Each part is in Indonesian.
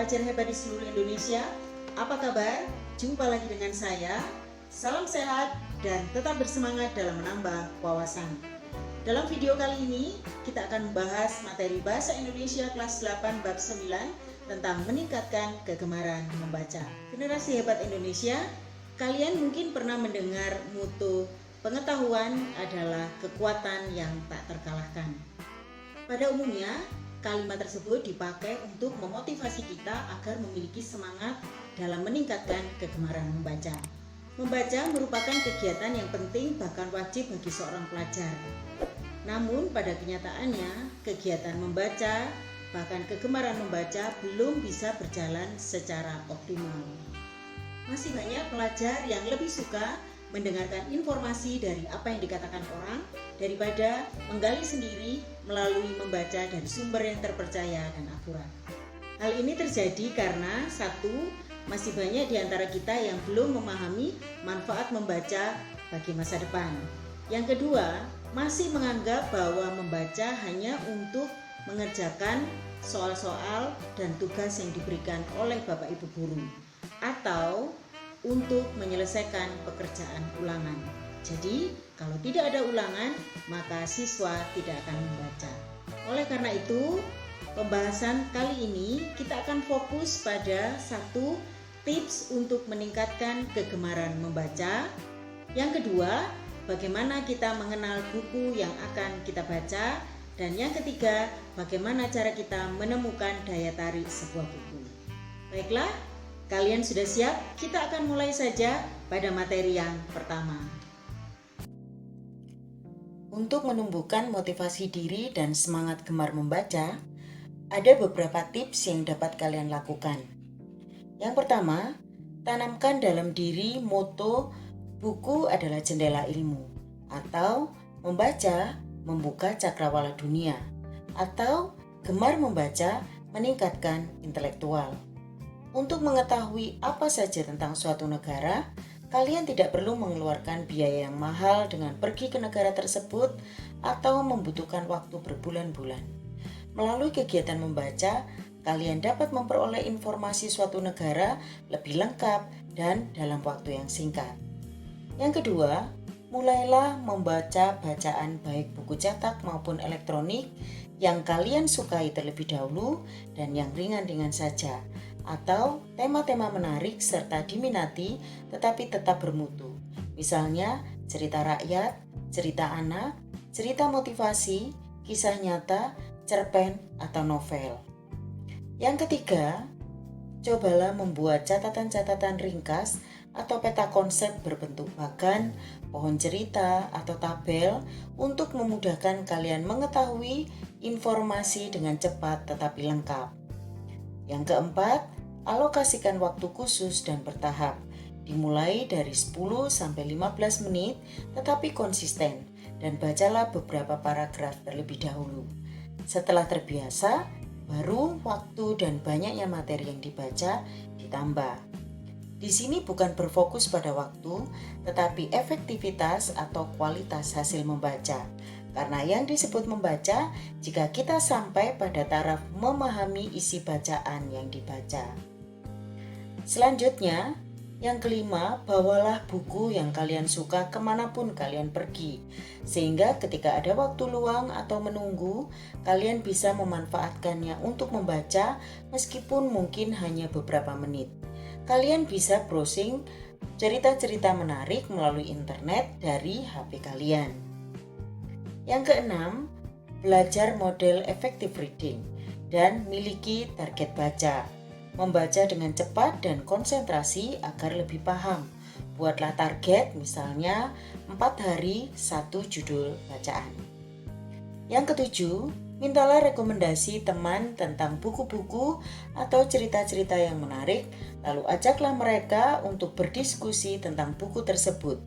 pelajar hebat di seluruh Indonesia. Apa kabar? Jumpa lagi dengan saya. Salam sehat dan tetap bersemangat dalam menambah wawasan. Dalam video kali ini, kita akan membahas materi Bahasa Indonesia kelas 8 bab 9 tentang meningkatkan kegemaran membaca. Generasi hebat Indonesia, kalian mungkin pernah mendengar moto pengetahuan adalah kekuatan yang tak terkalahkan. Pada umumnya, kalimat tersebut dipakai untuk memotivasi kita agar memiliki semangat dalam meningkatkan kegemaran membaca. Membaca merupakan kegiatan yang penting bahkan wajib bagi seorang pelajar. Namun pada kenyataannya, kegiatan membaca bahkan kegemaran membaca belum bisa berjalan secara optimal. Masih banyak pelajar yang lebih suka mendengarkan informasi dari apa yang dikatakan orang daripada menggali sendiri melalui membaca dari sumber yang terpercaya dan akurat. Hal ini terjadi karena satu, masih banyak di antara kita yang belum memahami manfaat membaca bagi masa depan. Yang kedua, masih menganggap bahwa membaca hanya untuk mengerjakan soal-soal dan tugas yang diberikan oleh Bapak Ibu guru atau untuk menyelesaikan pekerjaan ulangan. Jadi, kalau tidak ada ulangan, maka siswa tidak akan membaca. Oleh karena itu, pembahasan kali ini kita akan fokus pada satu tips untuk meningkatkan kegemaran membaca. Yang kedua, bagaimana kita mengenal buku yang akan kita baca. Dan yang ketiga, bagaimana cara kita menemukan daya tarik sebuah buku. Baiklah, kalian sudah siap? Kita akan mulai saja pada materi yang pertama. Untuk menumbuhkan motivasi diri dan semangat gemar membaca, ada beberapa tips yang dapat kalian lakukan. Yang pertama, tanamkan dalam diri moto buku adalah jendela ilmu, atau membaca membuka cakrawala dunia, atau gemar membaca meningkatkan intelektual. Untuk mengetahui apa saja tentang suatu negara, kalian tidak perlu mengeluarkan biaya yang mahal dengan pergi ke negara tersebut atau membutuhkan waktu berbulan-bulan. Melalui kegiatan membaca, kalian dapat memperoleh informasi suatu negara lebih lengkap dan dalam waktu yang singkat. Yang kedua, mulailah membaca bacaan baik buku cetak maupun elektronik yang kalian sukai terlebih dahulu dan yang ringan-ringan saja, atau tema-tema menarik serta diminati tetapi tetap bermutu. Misalnya cerita rakyat, cerita anak, cerita motivasi, kisah nyata, cerpen, atau novel. Yang ketiga, cobalah membuat catatan-catatan ringkas atau peta konsep berbentuk bagan, pohon cerita, atau tabel untuk memudahkan kalian mengetahui informasi dengan cepat tetapi lengkap. Yang keempat, alokasikan waktu khusus dan bertahap, dimulai dari 10-15 menit tetapi konsisten, dan bacalah beberapa paragraf terlebih dahulu. Setelah terbiasa, baru waktu dan banyaknya materi yang dibaca ditambah. Di sini bukan berfokus pada waktu, tetapi efektivitas atau kualitas hasil membaca. Karena yang disebut membaca jika kita sampai pada taraf memahami isi bacaan yang dibaca. Selanjutnya, yang kelima, bawalah buku yang kalian suka kemanapun kalian pergi. Sehingga ketika ada waktu luang atau menunggu, kalian bisa memanfaatkannya untuk membaca meskipun mungkin hanya beberapa menit. Kalian bisa browsing cerita-cerita menarik melalui internet dari HP kalian. Yang keenam, belajar model effective reading dan miliki target baca. Membaca dengan cepat dan konsentrasi agar lebih paham. Buatlah target, misalnya 4 hari 1 judul bacaan. Yang ketujuh, mintalah rekomendasi teman tentang buku-buku atau cerita-cerita yang menarik, lalu ajaklah mereka untuk berdiskusi tentang buku tersebut,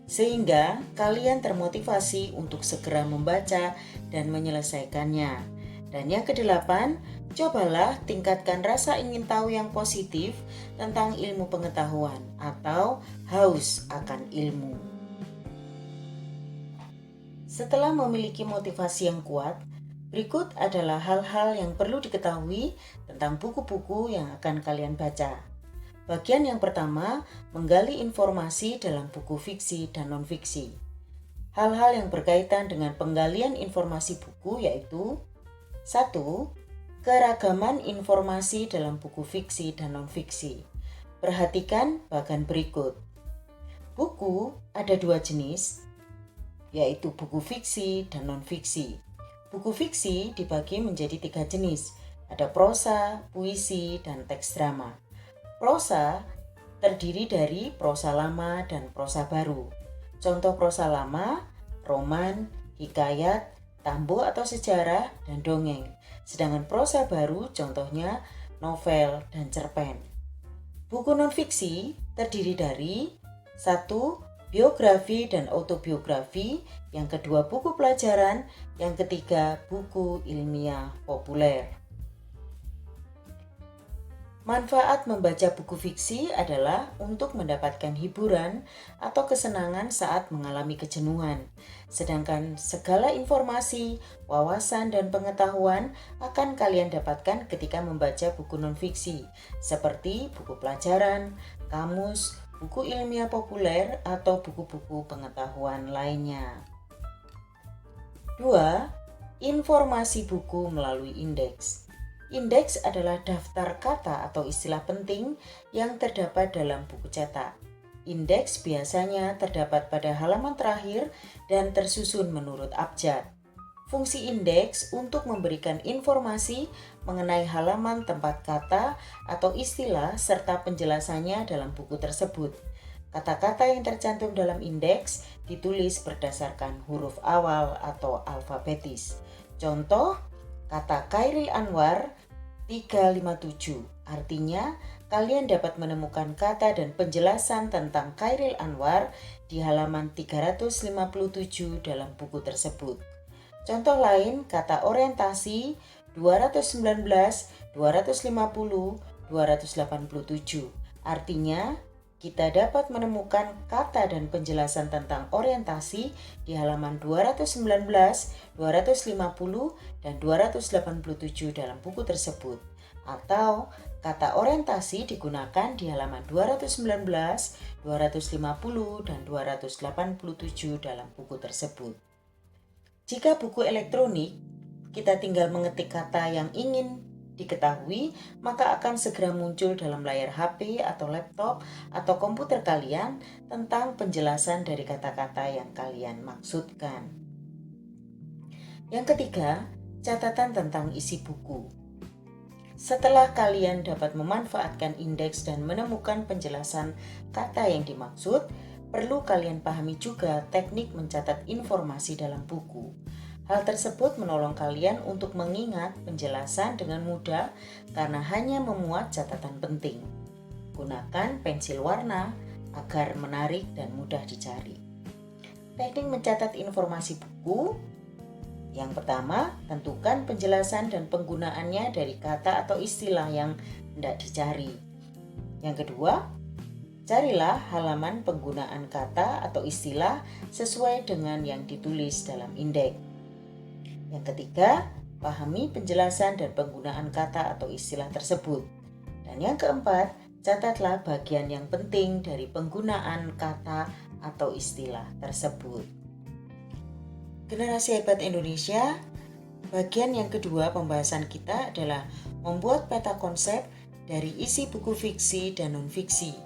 sehingga kalian termotivasi untuk segera membaca dan menyelesaikannya. Dan yang kedelapan, cobalah tingkatkan rasa ingin tahu yang positif tentang ilmu pengetahuan atau haus akan ilmu. Setelah memiliki motivasi yang kuat, Berikut adalah hal-hal yang perlu diketahui tentang buku-buku yang akan kalian baca. Bagian yang pertama, menggali informasi dalam buku fiksi dan non-fiksi. Hal-hal yang berkaitan dengan penggalian informasi buku yaitu 1. Keragaman informasi dalam buku fiksi dan non-fiksi. Perhatikan bagan berikut. Buku ada dua jenis, yaitu buku fiksi dan non-fiksi. Buku fiksi dibagi menjadi 3 jenis, ada prosa, puisi, dan teks drama. Prosa terdiri dari prosa lama dan prosa baru. Contoh prosa lama, roman, hikayat, tambo atau sejarah, dan dongeng. Sedangkan prosa baru contohnya novel dan cerpen. Buku non-fiksi terdiri dari 1. Biografi dan autobiografi, yang kedua buku pelajaran, yang ketiga buku ilmiah populer. Manfaat membaca buku fiksi adalah untuk mendapatkan hiburan atau kesenangan saat mengalami kejenuhan. Sedangkan segala informasi, wawasan, dan pengetahuan akan kalian dapatkan ketika membaca buku non-fiksi, seperti buku pelajaran, kamus, buku ilmiah populer, atau buku-buku pengetahuan lainnya. 2. Informasi buku melalui indeks. Indeks adalah daftar kata atau istilah penting yang terdapat dalam buku cetak. Indeks biasanya terdapat pada halaman terakhir dan tersusun menurut abjad. Fungsi indeks untuk memberikan informasi mengenai halaman tempat kata atau istilah serta penjelasannya dalam buku tersebut. Kata-kata yang tercantum dalam indeks ditulis berdasarkan huruf awal atau alfabetis. Contoh, kata Khairil Anwar 357. Artinya, kalian dapat menemukan kata dan penjelasan tentang Khairil Anwar di halaman 357 dalam buku tersebut. Contoh lain, kata orientasi 219, 250, 287. Artinya, kita dapat menemukan kata dan penjelasan tentang orientasi di halaman 219, 250, dan 287 dalam buku tersebut. Atau, kata orientasi digunakan di halaman 219, 250, dan 287 dalam buku tersebut. Jika buku elektronik, kita tinggal mengetik kata yang ingin diketahui, maka akan segera muncul dalam layar HP atau laptop atau komputer kalian tentang penjelasan dari kata-kata yang kalian maksudkan. Yang ketiga, catatan tentang isi buku. Setelah kalian dapat memanfaatkan indeks dan menemukan penjelasan kata yang dimaksud, perlu kalian pahami juga teknik mencatat informasi dalam buku. Hal tersebut menolong kalian untuk mengingat penjelasan dengan mudah karena hanya memuat catatan penting. Gunakan pensil warna agar menarik dan mudah dicari. Teknik mencatat informasi buku. Yang pertama, tentukan penjelasan dan penggunaannya dari kata atau istilah yang hendak dicari. Yang kedua, carilah halaman penggunaan kata atau istilah sesuai dengan yang ditulis dalam indeks. Yang ketiga, pahami penjelasan dan penggunaan kata atau istilah tersebut. Dan yang keempat, catatlah bagian yang penting dari penggunaan kata atau istilah tersebut. Generasi Hebat Indonesia, bagian yang kedua pembahasan kita adalah membuat peta konsep dari isi buku fiksi dan non-fiksi.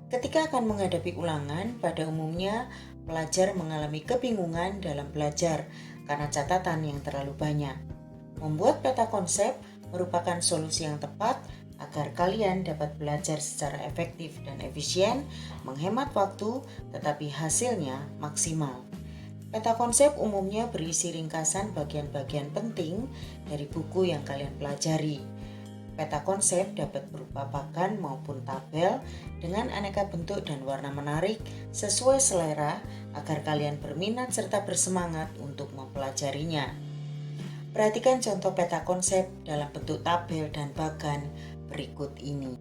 Ketika akan menghadapi ulangan, pada umumnya pelajar mengalami kebingungan dalam belajar karena catatan yang terlalu banyak. Membuat peta konsep merupakan solusi yang tepat agar kalian dapat belajar secara efektif dan efisien, menghemat waktu, tetapi hasilnya maksimal. Peta konsep umumnya berisi ringkasan bagian-bagian penting dari buku yang kalian pelajari. Peta konsep dapat berupa pakan maupun tabel dengan aneka bentuk dan warna menarik sesuai selera agar kalian berminat serta bersemangat untuk mempelajarinya. Perhatikan contoh peta konsep dalam bentuk tabel dan bagan berikut ini.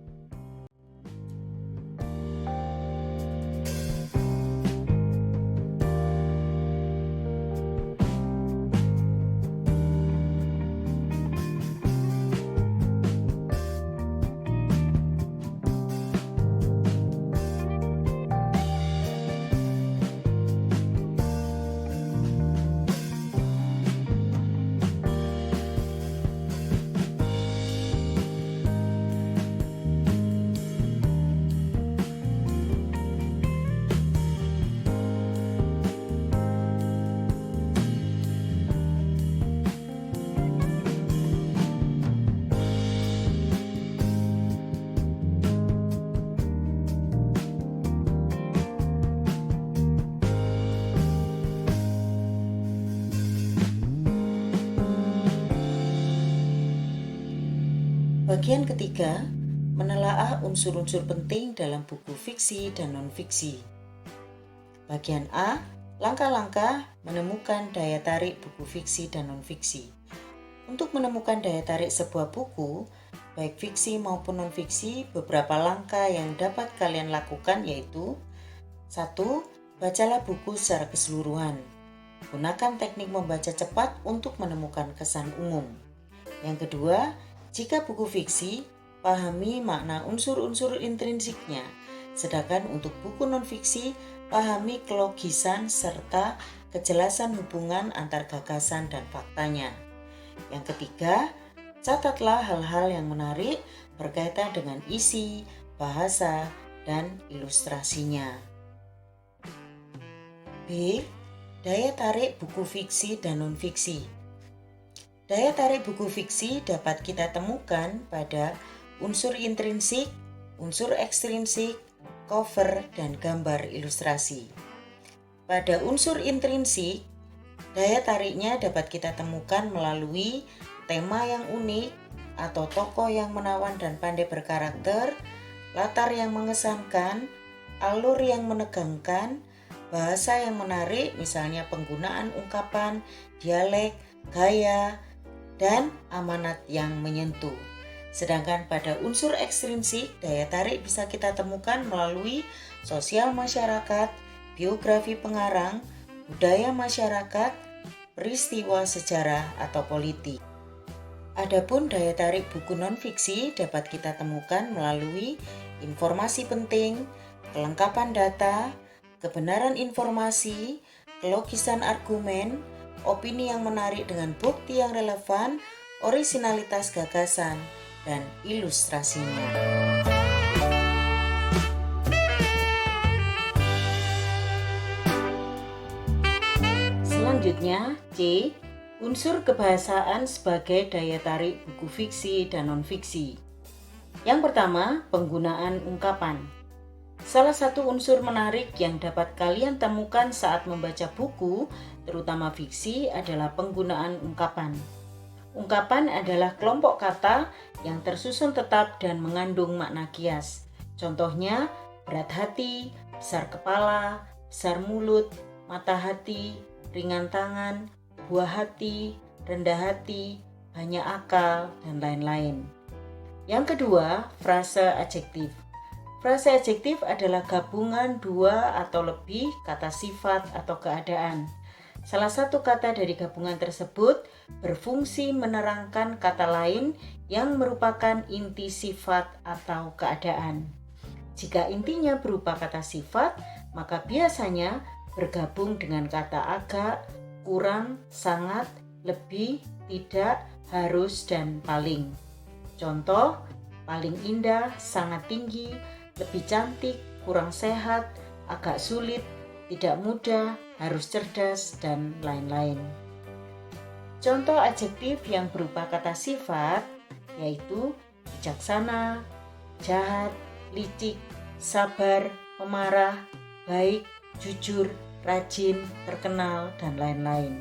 Bagian ketiga, menelaah unsur-unsur penting dalam buku fiksi dan non-fiksi. Bagian A, langkah-langkah menemukan daya tarik buku fiksi dan non-fiksi. Untuk menemukan daya tarik sebuah buku, baik fiksi maupun non-fiksi, beberapa langkah yang dapat kalian lakukan yaitu: 1. Bacalah buku secara keseluruhan. Gunakan teknik membaca cepat untuk menemukan kesan umum. Yang kedua, jika buku fiksi, pahami makna unsur-unsur intrinsiknya. Sedangkan untuk buku non-fiksi, pahami kelogisan serta kejelasan hubungan antar gagasan dan faktanya. Yang ketiga, catatlah hal-hal yang menarik berkaitan dengan isi, bahasa, dan ilustrasinya. B. Daya tarik buku fiksi dan non-fiksi. Daya tarik buku fiksi dapat kita temukan pada unsur intrinsik, unsur ekstrinsik, cover, dan gambar ilustrasi. Pada unsur intrinsik, daya tariknya dapat kita temukan melalui tema yang unik atau tokoh yang menawan dan pandai berkarakter, latar yang mengesankan, alur yang menegangkan, bahasa yang menarik, misalnya penggunaan ungkapan, dialek, gaya, dan amanat yang menyentuh. Sedangkan pada unsur ekstrinsik, daya tarik bisa kita temukan melalui sosial masyarakat, biografi pengarang, budaya masyarakat, peristiwa sejarah atau politik. Adapun daya tarik buku non-fiksi dapat kita temukan melalui informasi penting, kelengkapan data, kebenaran informasi, kelogisan argumen, opini yang menarik dengan bukti yang relevan, orisinalitas gagasan, dan ilustrasinya. Selanjutnya, C. Unsur kebahasaan sebagai daya tarik buku fiksi dan non-fiksi. Yang pertama, penggunaan ungkapan. Salah satu unsur menarik yang dapat kalian temukan saat membaca buku, terutama fiksi, adalah penggunaan ungkapan. Ungkapan adalah kelompok kata yang tersusun tetap dan mengandung makna kias. Contohnya, berat hati, besar kepala, besar mulut, mata hati, ringan tangan, buah hati, rendah hati, banyak akal, dan lain-lain. Yang kedua, frase adjektif. Frase adjektif adalah gabungan dua atau lebih kata sifat atau keadaan. Salah satu kata dari gabungan tersebut berfungsi menerangkan kata lain yang merupakan inti sifat atau keadaan. Jika intinya berupa kata sifat, maka biasanya bergabung dengan kata agak, kurang, sangat, lebih, tidak, harus, dan paling. Contoh, paling indah, sangat tinggi, lebih cantik, kurang sehat, agak sulit, tidak mudah, harus cerdas, dan lain-lain. Contoh adjektif yang berupa kata sifat yaitu bijaksana, jahat, licik, sabar, pemarah, baik, jujur, rajin, terkenal, dan lain-lain.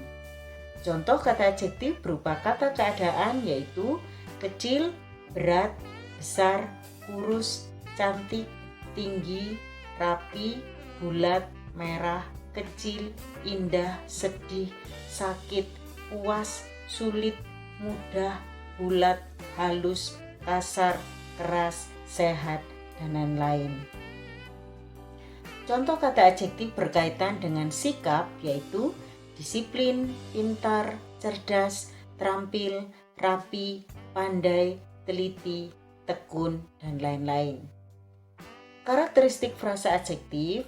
Contoh kata adjektif berupa kata keadaan yaitu kecil, berat, besar, kurus, cantik, tinggi, rapi, bulat, merah, kecil, indah, sedih, sakit, puas, sulit, mudah, bulat, halus, kasar, keras, sehat, dan lain-lain. Contoh kata adjektif berkaitan dengan sikap yaitu disiplin, pintar, cerdas, terampil, rapi, pandai, teliti, tekun, dan lain-lain. Karakteristik frase adjektif: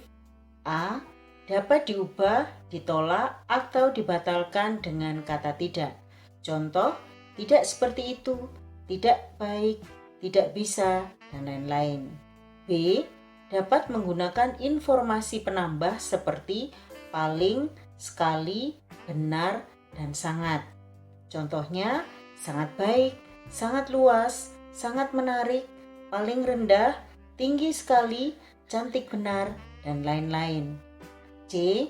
A. Dapat diubah, ditolak, atau dibatalkan dengan kata tidak. Contoh, tidak seperti itu, tidak baik, tidak bisa, dan lain-lain. B. Dapat menggunakan informasi penambah seperti paling, sekali, benar, dan sangat. Contohnya, sangat baik, sangat luas, sangat menarik, paling rendah, tinggi sekali, cantik benar, dan lain-lain. C.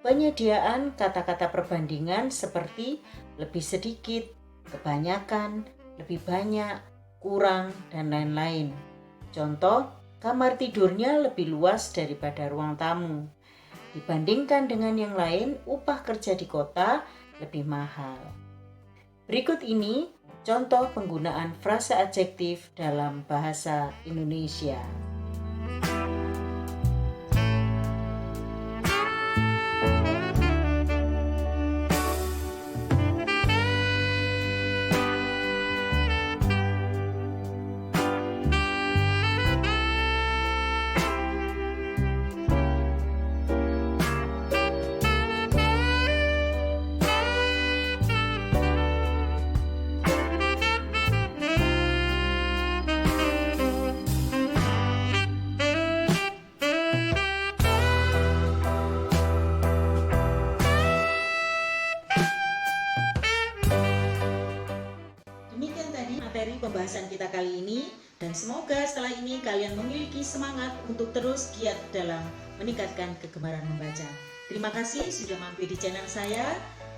Penyediaan kata-kata perbandingan seperti lebih sedikit, kebanyakan, lebih banyak, kurang, dan lain-lain. Contoh, kamar tidurnya lebih luas daripada ruang tamu. Dibandingkan dengan yang lain, upah kerja di kota lebih mahal. Berikut ini contoh penggunaan frasa adjektif dalam bahasa Indonesia. Demikian tadi materi pembahasan kita kali ini, dan semoga setelah ini kalian memiliki semangat untuk terus giat dalam meningkatkan kegemaran membaca. Terima kasih sudah mampir di channel saya,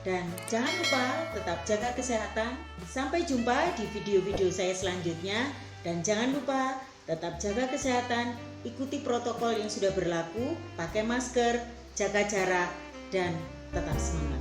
dan jangan lupa tetap jaga kesehatan. Sampai jumpa di video-video saya selanjutnya, dan jangan lupa tetap jaga kesehatan, ikuti protokol yang sudah berlaku, pakai masker, jaga jarak, dan tetap semangat.